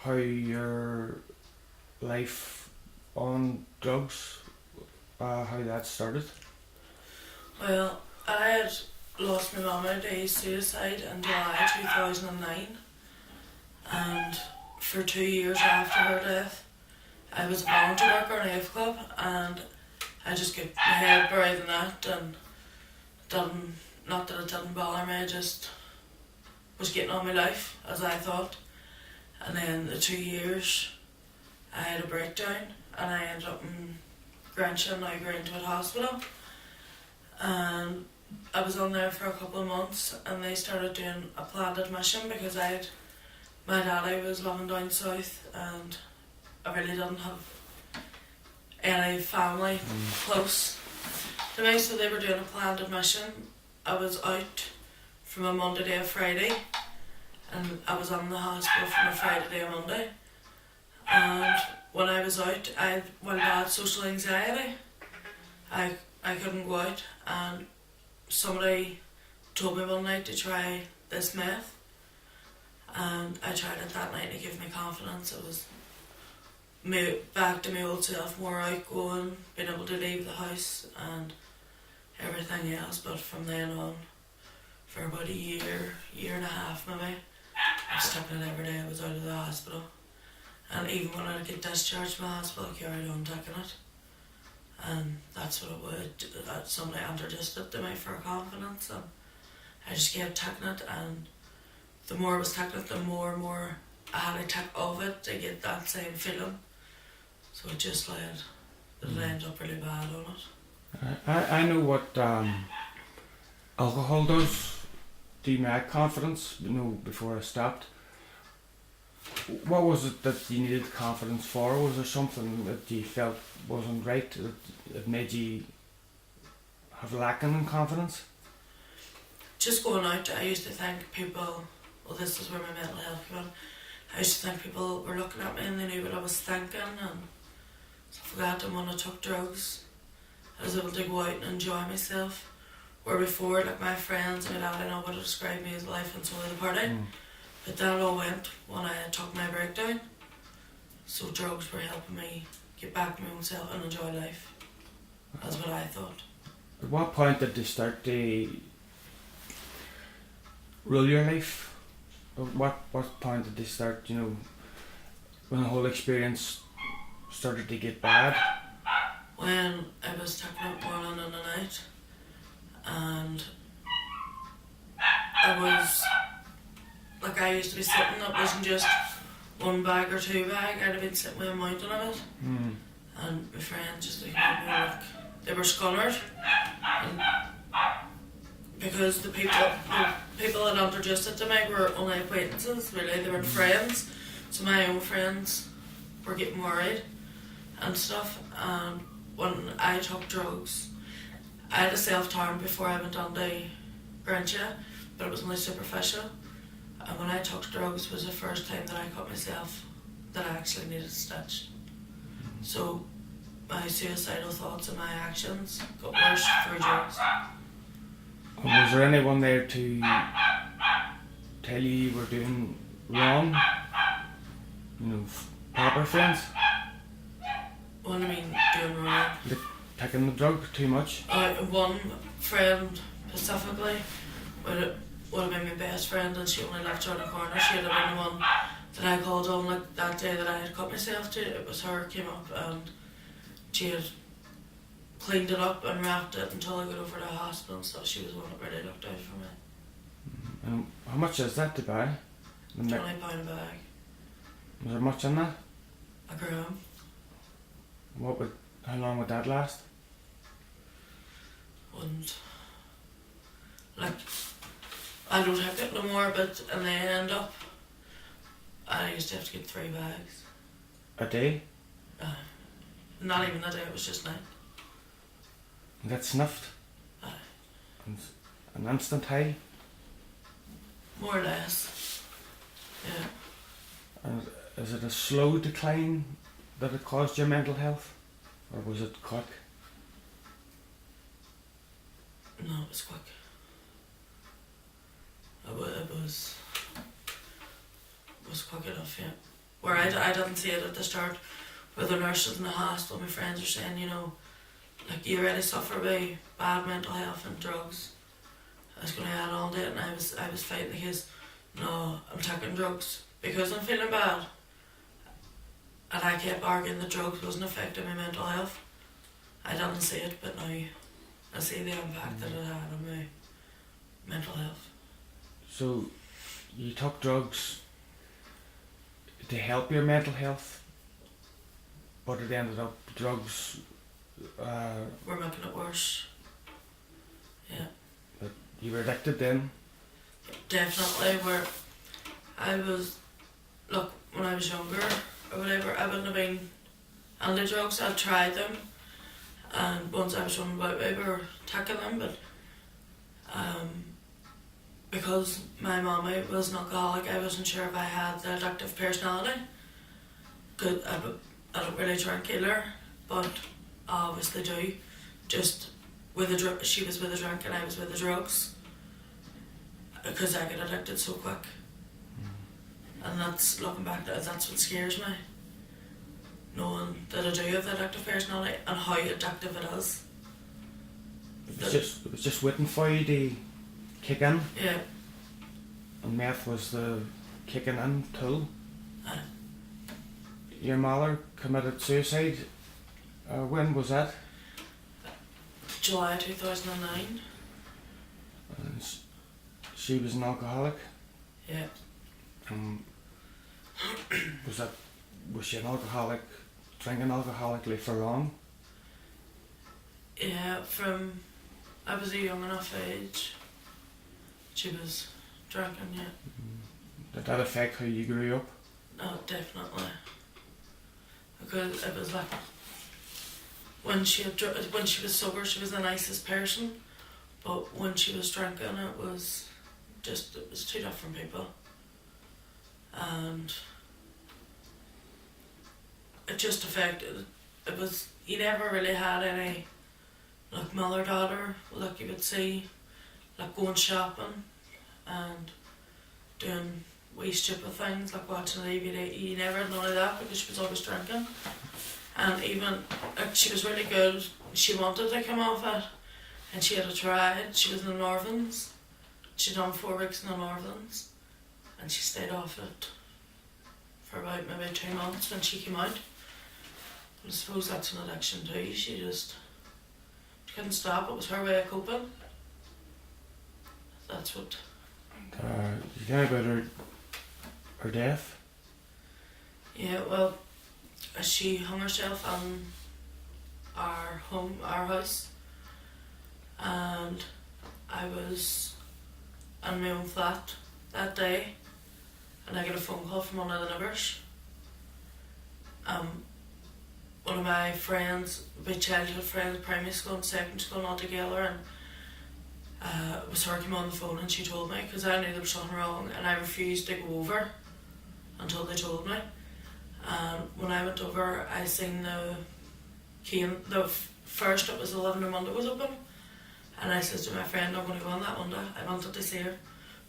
how your life on drugs, how that started? Well, I had lost my mama to suicide in July 2009, and for 2 years after her death, I was a volunteer worker in a youth club, and I just get my head buried in that, and didn't, not that it didn't bother me, I just was getting on my life, as I thought. And then the 2 years, I had a breakdown, and I ended up in Grantia, now Greenwood Hospital. And I was on there for a couple of months, and they started doing a planned admission because my daddy was living down south, and I really didn't have any family close to me, so they were doing a planned admission. I was out from a Monday to a Friday, and I was in the hospital from a Friday to a Monday. And when I was out, I had social anxiety. I couldn't go out, and somebody told me one night to try this meth, and I tried it that night, and it gave me confidence. It was me back to my old self, more outgoing, being able to leave the house and everything else. But from then on, for about a year and a half maybe, I was taking it every day I was out of the hospital. And even when I get discharged from the hospital, I carried on taking it. And that's what it would, that somebody introduced it to me for confidence, and I just kept taking it, and the more I was taking it, the more and more I had to take of it to get that same feeling. So it just led, it ended up really bad on it. I know what alcohol does to my confidence, before I stopped. What was it that you needed confidence for? Was there something that you felt wasn't right, that it made you have lacking in confidence? Just going out, I used to think people, well, this is where my mental health came in, I used to think people were looking at me and they knew what I was thinking, and so I forgot them when I took drugs. I was able to go out and enjoy myself, where before, like my friends and my dad, I know would describe me as life and soul of the party. But that all went when I took my breakdown. So drugs were helping me get back to my own self and enjoy life. That's what I thought. At what point did they start to rule your life? At what point did they start, when the whole experience started to get bad? When I was taking it morning and a night, and I used to be sitting, it wasn't just one bag or two bag, I'd have been sitting with a mountain of it. And my friends just looked at me like they were scunnered. And because the people that introduced it to me were only acquaintances, really, they weren't friends. So my own friends were getting worried and stuff. And when I took drugs, I had a self-harm before I went on to Grantia, but it was only superficial. And when I took drugs was the first time that I cut myself, that I actually needed stitched. So my suicidal thoughts and my actions got worse through drugs. Was there anyone there to tell you were doing wrong? Proper friends? What do you mean, doing wrong? Like taking the drug too much? One friend specifically would have been my best friend, and she only left around the corner. She had been the one that I called on like that day that I had cut myself to. It was her came up, and she had cleaned it up and wrapped it until I got over to the hospital and stuff. She was the one that really looked out for me. And how much is that to buy? £20 a bag. Was there much in that? A gram. How long would that last? And I don't take it no more, but in the end I used to have to get 3 bags. A day? Not even a day, it was just night. And that's snuffed? And an instant high? More or less. Yeah. And is it a slow decline that it caused your mental health? Or was it quick? No, it was quick. It was quick enough, yeah. where I didn't see it at the start, where the nurses in the hospital, my friends are saying, you know, like, you already suffer with bad mental health and drugs. I was going to add on to it, and I was fighting the case. No, I'm taking drugs because I'm feeling bad. And I kept arguing that drugs wasn't affecting my mental health. I didn't see it, but now I see the impact that it had on my mental health. So, you took drugs to help your mental health, but it ended up drugs. We're making it worse. Yeah. But you were addicted then. Definitely. Where I was, look, when I was younger or whatever, I wouldn't have been anti drugs. I tried them, and once I was running about, we were taking them, but because my mummy was an alcoholic, I wasn't sure if I had the addictive personality. Good, I don't really drink either, but I obviously do. Just with the she was with the drink and I was with the drugs, because I get addicted so quick. And that's, looking back, that's what scares me. Knowing that I do have the addictive personality and how addictive it is. It was just waiting for you to kick in. Yeah. And meth was the kicking in tool. Aye. Your mother committed suicide. When was that? July 2009. And she was an alcoholic. Yeah. Was she an alcoholic, drinking alcoholically for long? Yeah, from I was a young enough age, she was drinking, yeah. Did that affect how you grew up? No, definitely. Because it was like, when she was sober, she was the nicest person, but when she was drinking, it was two different people. And it just affected, it was, you never really had any, like, mother-daughter, like you would see, like going shopping and doing wee stupid things, like watching a DVD. You never had none of that because she was always drinking. And even, like, she was really good, she wanted to come off it, and she had tried. She was in the Northerns, she'd done 4 weeks in the Northerns, and she stayed off it for about maybe 2 months when she came out. I suppose that's an addiction too. She couldn't stop. It was her way of coping. That's what. You hear about her death? Yeah, well, she hung herself in our house, and I was in my own flat that day, and I got a phone call from one of the neighbours. One of my friends, my childhood friends, primary school and secondary school, all together, and it was her came on the phone and she told me, because I knew there was something wrong, and I refused to go over until they told me. When I went over, I seen first it was the living room window was open, and I said to my friend, I'm going to go on that window. I wanted to see her,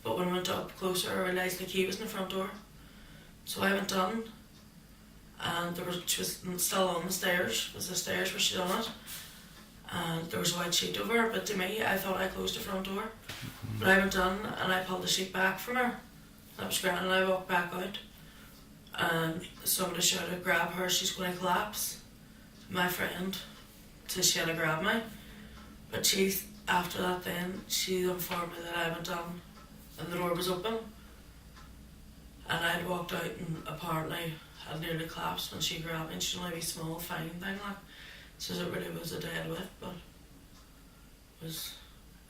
but when I went up closer, I realised the key was in the front door. So I went in, and she was still on the stairs. It was the stairs where she done it, and there was a white sheet over her. But to me, I thought I closed the front door. But I went in and I pulled the sheet back from her. That was grand, and I walked back out, and somebody shouted, "Grab her! She's going to collapse." My friend said she had to grab me, but after that then she informed me that I went in and the door was open, and I'd walked out and apparently had nearly collapsed when she grabbed me. And she's only a wee small fine thing, like, says it really was a dead weight, but it was,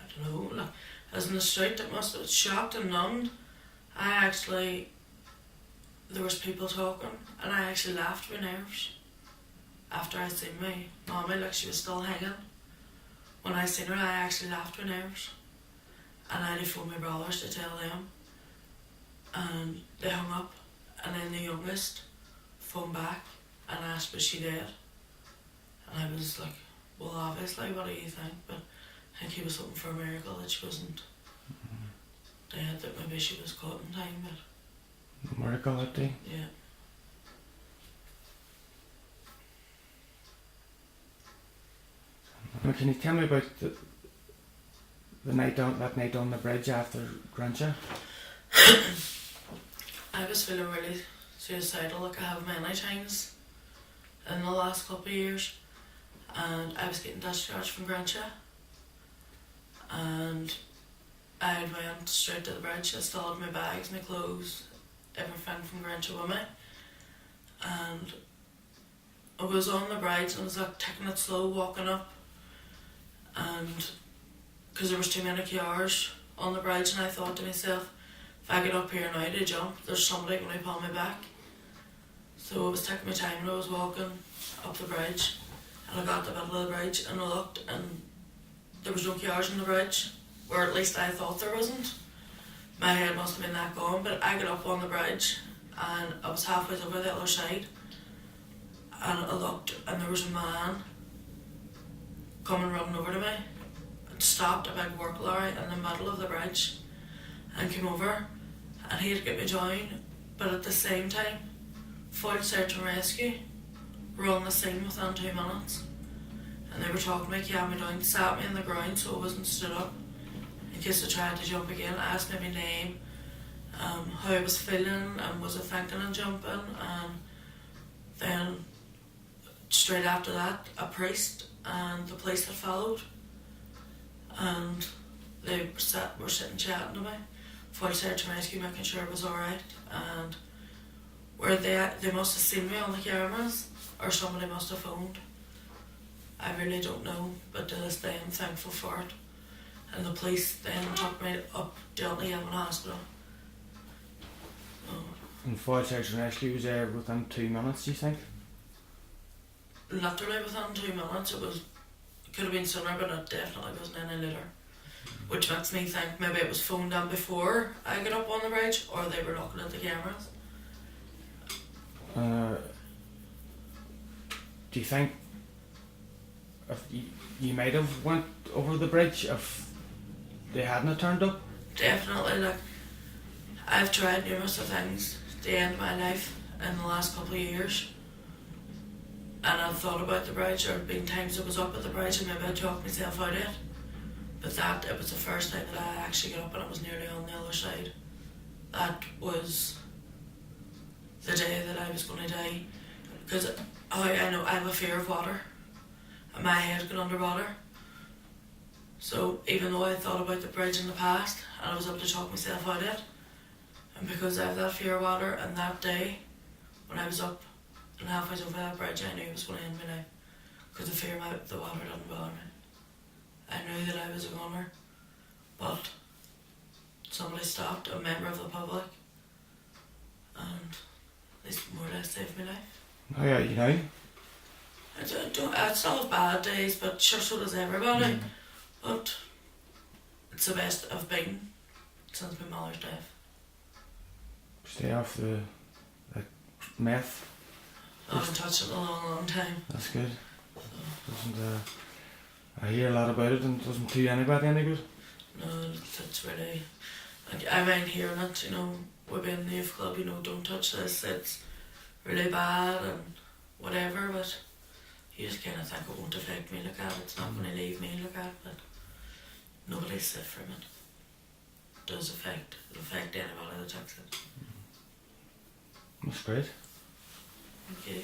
I don't know, like, as in the street, it must have been shocked and numbed. There was people talking, and I actually laughed with nerves after I seen my mommy, like she was still hanging. When I seen her, I actually laughed with nerves, and I had to phone my brothers to tell them, and they hung up, and then the youngest phoned back and asked, was she dead? And I was like, well, obviously, what do you think? But I think he was hoping for a miracle that she wasn't dead, that maybe she was caught in time, but A miracle that day? yeah. Now, can you tell me about that night on the bridge after Grancha? I was feeling really suicidal, like I have many times in the last couple of years, and I was getting discharged from Grancha, and I went straight to the bridge. I still had my bags, my clothes, everything from Grancha with me, and I was on the bridge and I was like taking it slow, walking up, and because there was too many cars on the bridge, and I thought to myself, if I get up here now to jump, there's somebody going to pull me back. So I was taking my time and I was walking up the bridge, and I got to the middle of the bridge and I looked, and there was no cars on the bridge, or at least I thought there wasn't. My head must have been that gone, but I got up on the bridge and I was halfway over the other side, and I looked and there was a man coming running over to me and stopped a big work lorry in the middle of the bridge and came over, and he had to get me down, but at the same time, full search and rescue were on the scene within 2 minutes, and they were talking to me, calmed me down, sat me on the ground so I wasn't stood up in case I tried to jump again, asked me my name, how I was feeling and was I thinking of jumping, and then straight after that a priest and the police had followed, and they were sitting chatting to me, full search and rescue, making sure I was alright, and where they must have seen me on the cameras, or somebody must have phoned. I really don't know, but to this day I'm thankful for it. And the police then took me up to Gavin Hospital. And full search and rescue was there within 2 minutes, do you think? Literally within 2 minutes. It could have been sooner, but it definitely wasn't any later. Which makes me think maybe it was phoned in before I got up on the bridge, or they were looking at the cameras. Do you think if you might have went over the bridge if they hadn't have turned up? Definitely. Like, I've tried numerous of things to end my life in the last couple of years, and I've thought about the bridge. There have been times I was up at the bridge and maybe I talked myself out of it, but it was the first time that I actually got up and I was nearly on the other side. That was the day that I was going to die, because I know I have a fear of water, and my head got underwater. So even though I thought about the bridge in the past and I was able to talk myself out of it, and because I have that fear of water, and that day when I was up and halfway over that bridge, I knew it was going to end my life, because the fear of the water didn't bother me. I knew that I was a goner, but somebody stopped, a member of the public, and they more or less saved my life. Oh yeah, you know. I still have bad days, but sure, so does everybody. But it's the best I've been since my mother's death. Stay off the meth. I haven't touched it in a long, long time. That's good. Doesn't I hear a lot about it, and it doesn't do anybody any good. No, it's really, like, I mind hearing it, you know, within the youth club, you know, don't touch this, it's really bad and whatever, but you just kind of think it won't affect me like that, it's not going to leave me like that, but nobody's safe from it. It does affect anybody that takes it. That's great. Thank you.